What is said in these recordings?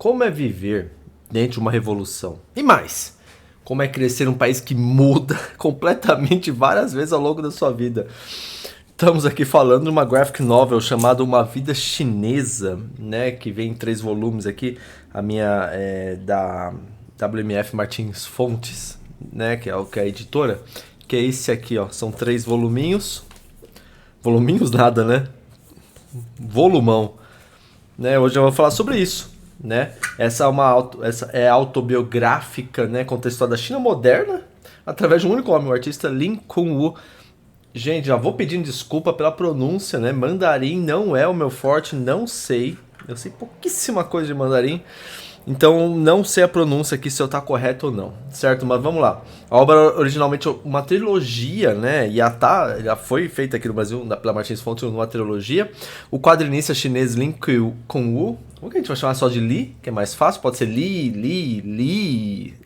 como é viver dentro de uma revolução. E mais, como é crescer num país que muda completamente várias vezes ao longo da sua vida. Estamos aqui falando de uma graphic novel chamada Uma Vida Chinesa, né, que vem em 3 volumes aqui. A minha é da WMF Martins Fontes, né, que é a editora, que é esse aqui, ó. São 3 voluminhos. Voluminhos nada, né? Volumão. Né, hoje eu vou falar sobre isso, né? Essa é autobiográfica, né, contextual da China moderna, através de um único homem, o artista Lin Kun-wu. Gente, já vou pedindo desculpa pela pronúncia, né? Mandarim não é o meu forte, não sei. Eu sei pouquíssima coisa de mandarim. Então, não sei a pronúncia aqui se eu tá correto ou não, certo? Mas vamos lá. A obra originalmente uma trilogia, né? E já foi feita aqui no Brasil pela Martins Fontes uma trilogia. O quadrinista chinês Lin Kun-wu, como que a gente vai chamar só de Li? Que é mais fácil, pode ser Li,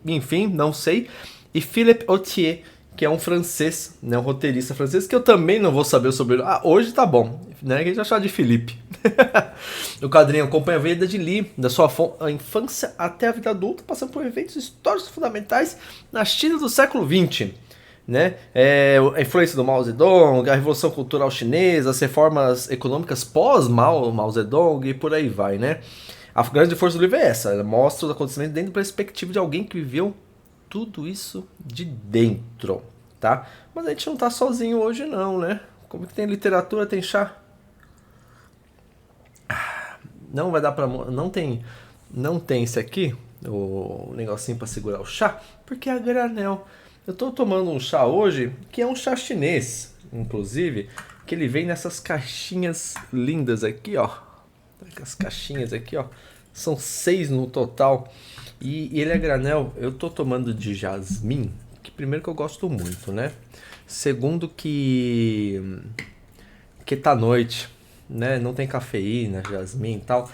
enfim, não sei. E Philippe Autier, que é um francês, né, um roteirista francês, que eu também não vou saber sobre ele. Ah, hoje tá bom, né, que a gente vai chamar de Felipe. O quadrinho acompanha a vida de Li, da sua infância até a vida adulta, passando por eventos históricos fundamentais na China do século XX. Né? A influência do Mao Zedong, a Revolução Cultural Chinesa, as reformas econômicas pós-Mao Zedong e por aí vai. Né? A grande força do livro é essa, ela mostra os acontecimentos dentro da perspectiva de alguém que viveu tudo isso de dentro, tá? Mas a gente não tá sozinho hoje não, né? Como que tem literatura, tem chá? Não vai dar pra... Não tem esse aqui, o negocinho pra segurar o chá, porque é a granel. Eu tô tomando um chá hoje, que é um chá chinês, inclusive, que ele vem nessas caixinhas lindas aqui, ó. As caixinhas aqui, ó. São 6 no total. E ele é granel, eu tô tomando de jasmim, que primeiro que eu gosto muito, né? Segundo que tá noite, né? Não tem cafeína, jasmim e tal.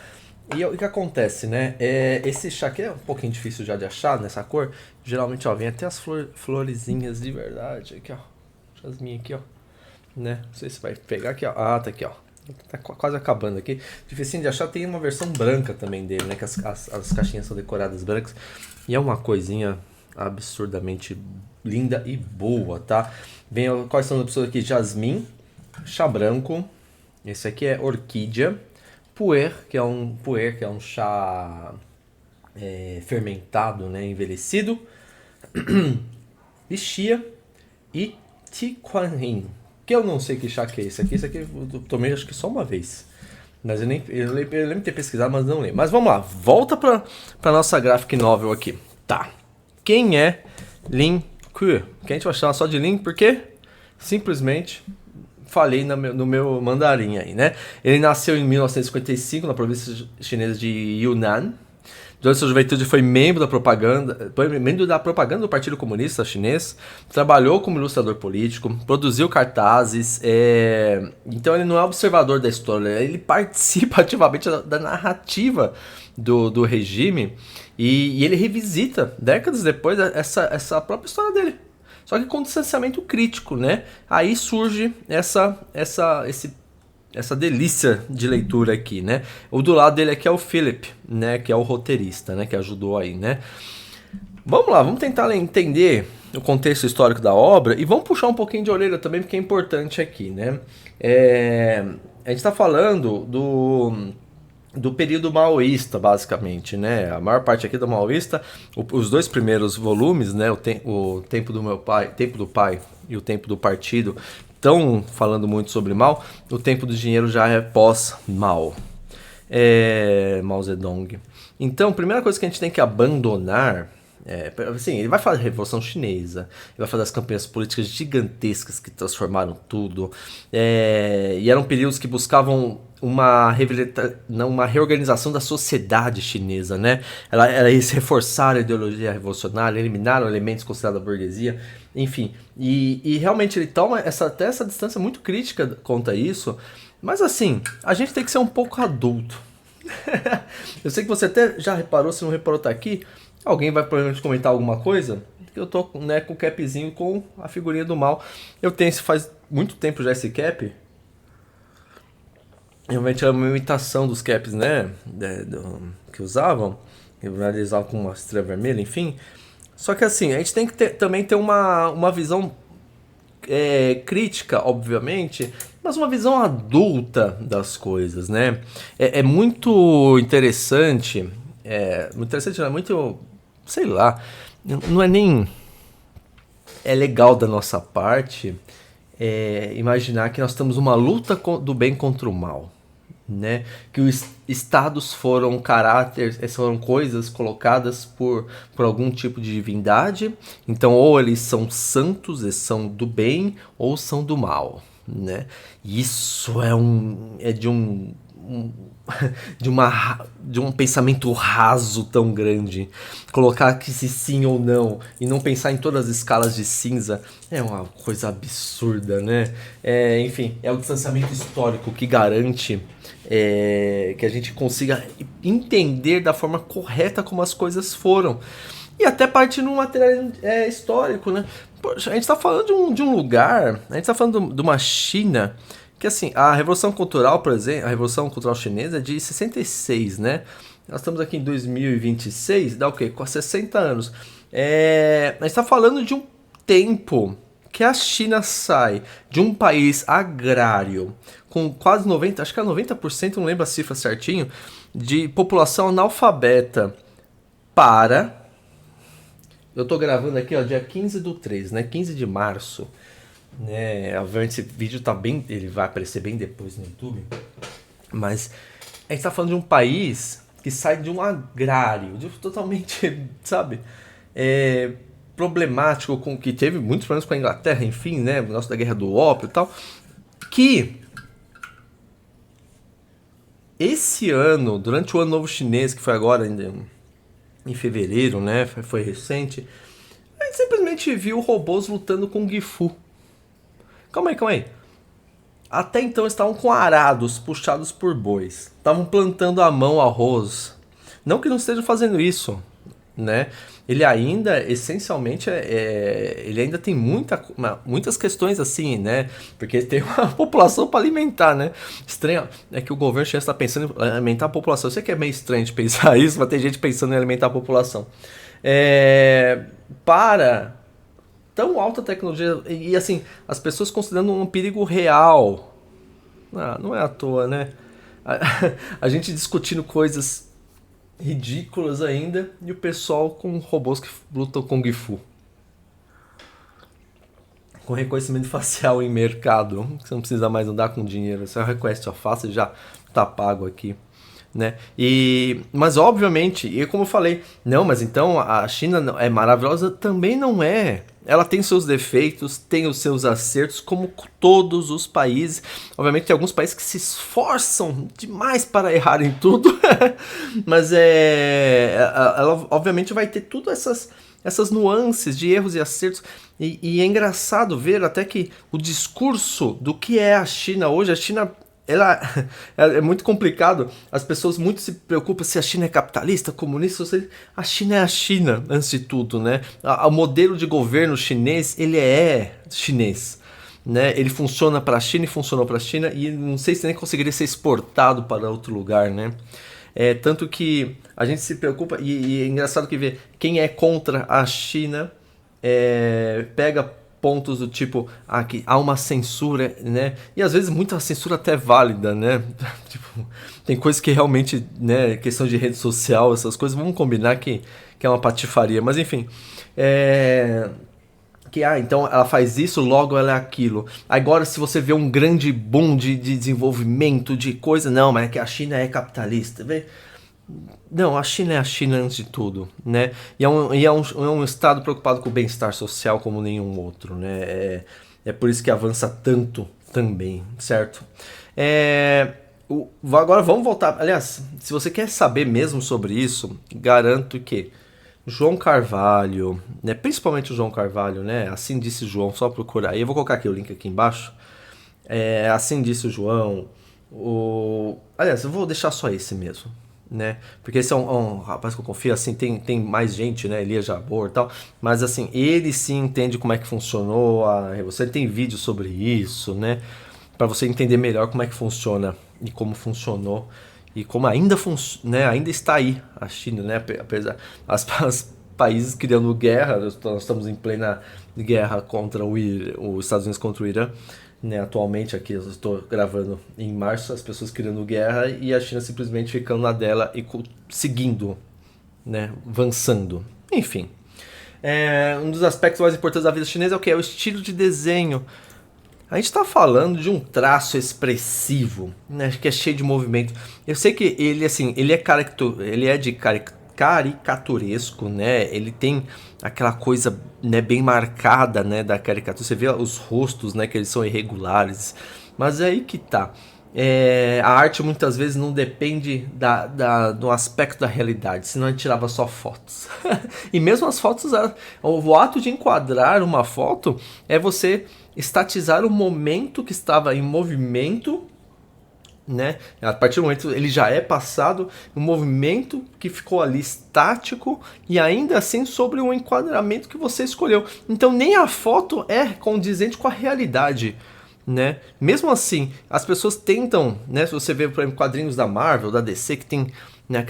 E o que acontece, né? Esse chá aqui é um pouquinho difícil já de achar nessa cor. Geralmente, ó, vem até as florezinhas de verdade. Aqui, ó. Jasmim aqui, ó. Né? Não sei se vai pegar aqui, ó. Ah, tá aqui, ó. Tá quase acabando aqui. Dificinho de achar, tem uma versão branca também dele, né? Que as caixinhas são decoradas brancas. E é uma coisinha absurdamente linda e boa, tá? Quais são as opções aqui? Jasmim, chá branco. Esse aqui é orquídea. Puer, que é um chá fermentado, né? Envelhecido. Chia e Tiquanhin. Que eu não sei que chá que é esse aqui. Esse aqui eu tomei acho que só uma vez. Mas eu lembro de ter pesquisado, mas não lembro. Mas vamos lá, volta pra nossa graphic novel aqui. Tá. Quem é Lin Ku? Que a gente vai chamar só de Lin porque simplesmente falei no meu mandarim aí, né? Ele nasceu em 1955 na província chinesa de Yunnan. Durante sua juventude foi membro da propaganda do Partido Comunista Chinês, trabalhou como ilustrador político, produziu cartazes, então ele não é observador da história, ele participa ativamente da narrativa do regime e ele revisita, décadas depois, essa própria história dele. Só que com distanciamento crítico, né? Aí surge essa delícia de leitura aqui, né? O do lado dele aqui é o Philip, né? Que é o roteirista, né? Que ajudou aí, né? Vamos lá, vamos tentar entender o contexto histórico da obra e vamos puxar um pouquinho de orelha também, porque é importante aqui, né? A gente está falando do período maoísta, basicamente, né? A maior parte aqui do maoísta, os 2 primeiros volumes, né? O Tempo do Pai e o Tempo do Partido, estão falando muito sobre Mao. O Tempo do Dinheiro já é pós-Mao. Mao Zedong. Então, a primeira coisa que a gente tem que abandonar assim, ele vai falar da Revolução Chinesa, ele vai falar das campanhas políticas gigantescas que transformaram tudo, e eram períodos que buscavam uma reorganização da sociedade chinesa, né? Eles reforçaram a ideologia revolucionária, eliminaram elementos considerados da burguesia, enfim. E realmente ele toma até essa distância muito crítica quanto a isso, mas assim, a gente tem que ser um pouco adulto. Eu sei que você até já reparou, se não reparou, tá aqui. Alguém vai provavelmente comentar alguma coisa. Eu tô, né, com o capzinho com a figurinha do mal. Eu tenho faz muito tempo já esse cap. realmente era uma imitação dos caps, né? Que usavam. Que eles usavam com uma estrela vermelha, enfim. Só que assim, a gente tem que também ter uma visão crítica, obviamente, mas uma visão adulta das coisas, né? É muito interessante, muito interessante, não é muito, sei lá, não é nem legal da nossa parte imaginar que nós estamos numa luta do bem contra o mal, né? Que os estados foram caráteres, foram coisas colocadas por algum tipo de divindade. Então, ou eles são santos, eles são do bem, ou são do mal, né? Isso é de um pensamento raso tão grande. Colocar que se sim ou não e não pensar em todas as escalas de cinza é uma coisa absurda, né? Enfim, é o distanciamento histórico que garante que a gente consiga entender da forma correta como as coisas foram. E até parte no material histórico, né? Poxa, a gente está falando de um lugar, a gente está falando de uma China que, assim, a Revolução Cultural, por exemplo, a Revolução Cultural Chinesa é de 66, né? Nós estamos aqui em 2026, dá o quê? Com 60 anos. A gente está falando de um tempo que a China sai de um país agrário com quase 90, acho que é 90%, não lembro a cifra certinho, de população analfabeta para... Eu tô gravando aqui, ó, dia 15/3, né? 15 de março. Né? Obviamente esse vídeo tá bem... Ele vai aparecer bem depois no YouTube. Mas a gente tá falando de um país que sai de um agrário, de totalmente, sabe? Problemático, com que teve muitos problemas com a Inglaterra, enfim, né? O negócio da guerra do ópio e tal. Que esse ano, durante o Ano Novo Chinês, que foi agora em fevereiro, né? Foi recente. A gente simplesmente viu robôs lutando com Gifu. Calma aí. Até então estavam com arados puxados por bois. Estavam plantando à mão arroz. Não que não estejam fazendo isso, né? Ele ainda, essencialmente, ele ainda tem muitas questões assim, né? Porque tem uma população para alimentar, né? Estranho é que o governo chinês está pensando em alimentar a população. Eu sei que é meio estranho de pensar isso, mas tem gente pensando em alimentar a população. Para tão alta tecnologia e assim, as pessoas considerando um perigo real. Não é à toa, né? A gente discutindo coisas ridículas ainda e o pessoal com robôs que lutam com Gifu. Com reconhecimento facial em mercado. Você não precisa mais andar com dinheiro. Você reconhece sua face e já tá pago aqui. Né? Mas obviamente, e como eu falei, não, mas então a China é maravilhosa? Também não é. Ela tem seus defeitos, tem os seus acertos, como todos os países. Obviamente tem alguns países que se esforçam demais para errar em tudo, mas ela obviamente vai ter tudo essas nuances de erros e acertos. E é engraçado ver até que o discurso do que é a China hoje, a China ela é muito complicado. As pessoas muito se preocupam se a China é capitalista, comunista. A China é a China, antes de tudo, né? O modelo de governo chinês, ele é chinês. Né? Ele funciona para a China e funcionou para a China e não sei se nem conseguiria ser exportado para outro lugar, né? Tanto que a gente se preocupa e é engraçado que ver quem é contra a China pega pontos do tipo que há uma censura, né? E às vezes muita censura até válida, né? Tipo, tem coisas que realmente, né, questão de rede social, essas coisas, vamos combinar que é uma patifaria, mas enfim, então ela faz isso, logo ela é aquilo. Agora, se você vê um grande boom de desenvolvimento de coisa, não, mas é que a China é capitalista, vê? Não, a China é a China antes de tudo, né? E é um estado preocupado com o bem-estar social como nenhum outro, né? É por isso que avança tanto também, certo? Agora vamos voltar. Aliás, se você quer saber mesmo sobre isso, garanto que João Carvalho, né? Principalmente o João Carvalho, né? Assim disse João, só procurar aí. Eu vou colocar aqui o link aqui embaixo. Assim disse o João. Aliás, eu vou deixar só esse mesmo. Né? Porque esse é um rapaz que eu confio, assim, tem mais gente, né? Elias Jabor e tal, mas assim, ele sim entende como é que funcionou a revolução, ele tem vídeo sobre isso, né? para você entender melhor como é que funciona e como funcionou e como ainda, né, ainda está aí a China, né, apesar os países criando guerra, nós estamos em plena guerra contra os Estados Unidos contra o Irã, né, atualmente aqui eu estou gravando em março, as pessoas criando guerra e a China simplesmente ficando na dela e seguindo, né, avançando, enfim. Um dos aspectos mais importantes da vida chinesa é o que? É o estilo de desenho. A gente está falando de um traço expressivo, né, que é cheio de movimento. Eu sei que ele, assim, ele é de caricaturesco, né? Ele tem aquela coisa, né, bem marcada, né, da caricatura. Você vê os rostos, né, que eles são irregulares. Mas é aí que tá. A arte muitas vezes não depende do aspecto da realidade, senão a gente tirava só fotos. E mesmo as fotos, o ato de enquadrar uma foto é você estatizar o momento que estava em movimento, né? A partir do momento ele já é passado, um movimento que ficou ali estático e ainda assim sobre um enquadramento que você escolheu. Então nem a foto é condizente com a realidade, né? Mesmo assim, as pessoas tentam, né? Se você vê, por exemplo, quadrinhos da Marvel, da DC, que tem, né,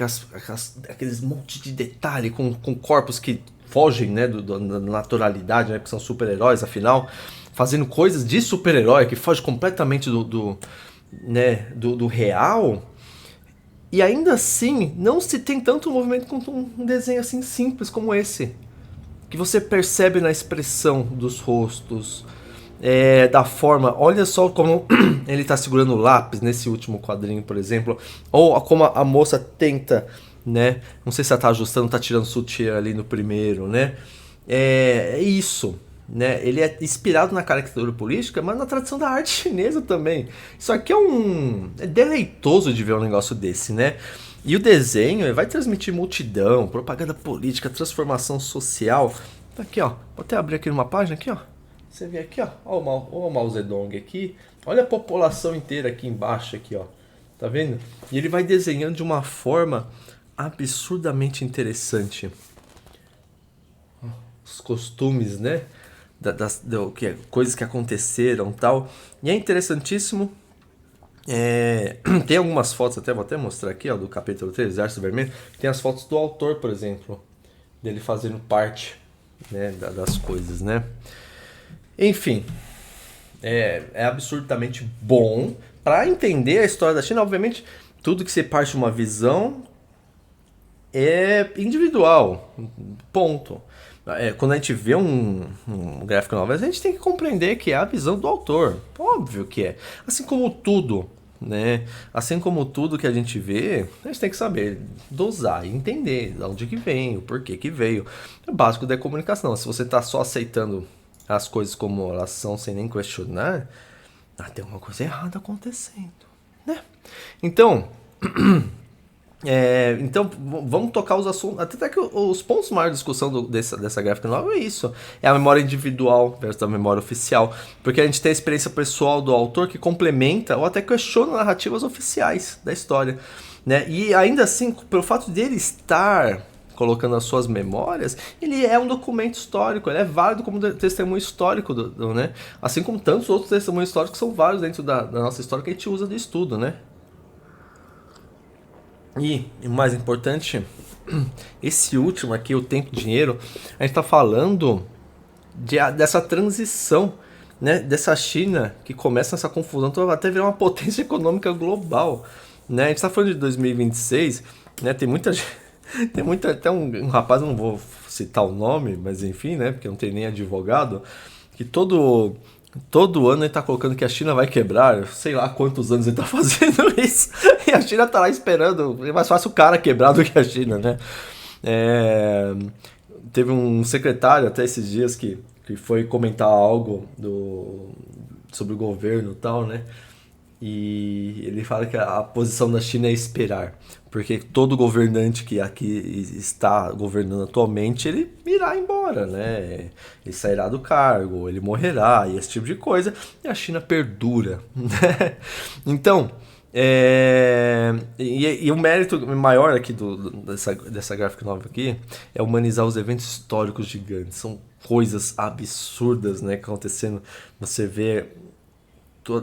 aqueles monte de detalhe com corpos que fogem, né, da naturalidade, né? Porque são super-heróis, afinal, fazendo coisas de super-herói que foge completamente né, do real. E ainda assim, não se tem tanto movimento quanto um desenho assim simples como esse, que você percebe na expressão dos rostos, da forma. Olha só como ele está segurando o lápis nesse último quadrinho, por exemplo, ou como a moça tenta, né? Não sei se ela está ajustando, está tirando sutiã ali no primeiro, né? É isso. Né? Ele é inspirado na caricatura política, mas na tradição da arte chinesa também. Isso aqui é deleitoso de ver um negócio desse, né? E o desenho vai transmitir multidão, propaganda política, transformação social. Tá aqui, ó. Vou até abrir aqui numa página aqui, ó. Você vê aqui, ó. Olha o Mao Zedong aqui. Olha a população inteira aqui embaixo, aqui, ó. Tá vendo? E ele vai desenhando de uma forma absurdamente interessante. Os costumes, né? Coisas que aconteceram e tal. E é interessantíssimo. Tem algumas fotos, vou até mostrar aqui, ó, do capítulo 3, Exército Vermelho. Tem as fotos do autor, por exemplo, dele fazendo parte, né, das coisas, né? Enfim, é absurdamente bom para entender a história da China. Obviamente, tudo que você parte de uma visão é individual, ponto. Quando a gente vê um graphic novel, a gente tem que compreender que é a visão do autor. Óbvio que é. Assim como tudo, né? Assim como tudo que a gente vê, a gente tem que saber dosar e entender de onde que vem, o porquê que veio. É o básico da comunicação. Se você está só aceitando as coisas como elas são sem nem questionar, tem alguma coisa errada acontecendo, né? Então... Então, vamos tocar os assuntos. Até que os pontos maiores de discussão dessa graphic novel é isso. É a memória individual versus a memória oficial. Porque a gente tem a experiência pessoal do autor que complementa ou até questiona narrativas oficiais da história, né? E ainda assim, pelo fato dele estar colocando as suas memórias, ele é um documento histórico, ele é válido como testemunho histórico, né? Assim como tantos outros testemunhos históricos são válidos dentro da nossa história que a gente usa de estudo, né? E o mais importante, esse último aqui, o Tempo e Dinheiro, a gente está falando dessa transição, né, dessa China que começa essa confusão, então vai até virar uma potência econômica global, né? A gente está falando de 2026, né? Tem muita até um rapaz, eu não vou citar o nome, mas enfim, né? Porque não tem nem advogado, que todo ano ele tá colocando que a China vai quebrar, sei lá quantos anos ele tá fazendo isso, e a China tá lá esperando, é mais fácil o cara quebrar do que a China, né? Teve um secretário até esses dias que foi comentar algo sobre o governo e tal, né? E ele fala que a posição da China é esperar, porque todo governante que aqui está governando atualmente, ele irá embora, né? Ele sairá do cargo, ele morrerá, e esse tipo de coisa, e a China perdura, né? Então, e o mérito maior aqui dessa graphic novel aqui é humanizar os eventos históricos gigantes. São coisas absurdas, né, acontecendo. Você vê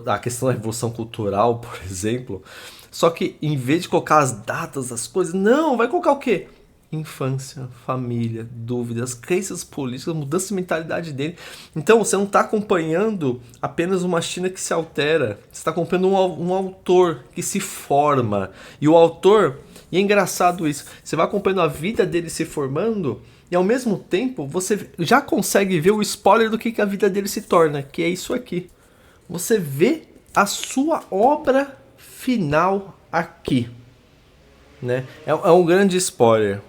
a questão da revolução cultural, por exemplo. Só que em vez de colocar as datas, as coisas, não, vai colocar o quê? Infância, família, dúvidas, crenças políticas, mudança de mentalidade dele. Então você não está acompanhando apenas uma China que se altera, você está acompanhando um autor que se forma. E o autor, e é engraçado isso, você vai acompanhando a vida dele se formando e ao mesmo tempo você já consegue ver o spoiler do que a vida dele se torna, que é isso aqui. Você vê a sua obra final aqui. Né? É um grande spoiler.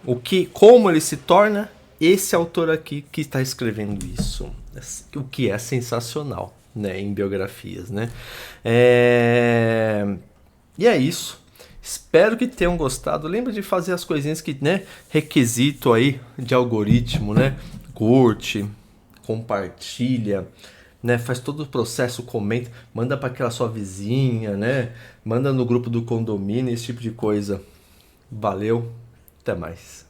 Como ele se torna esse autor aqui que está escrevendo isso. O que é sensacional, né? Em biografias. Né? E é isso. Espero que tenham gostado. Lembra de fazer as coisinhas que, né? Requisito aí de algoritmo, né? Curte, compartilha, né? Faz todo o processo, comenta, manda para aquela sua vizinha, né? Manda no grupo do condomínio, esse tipo de coisa. Valeu, até mais.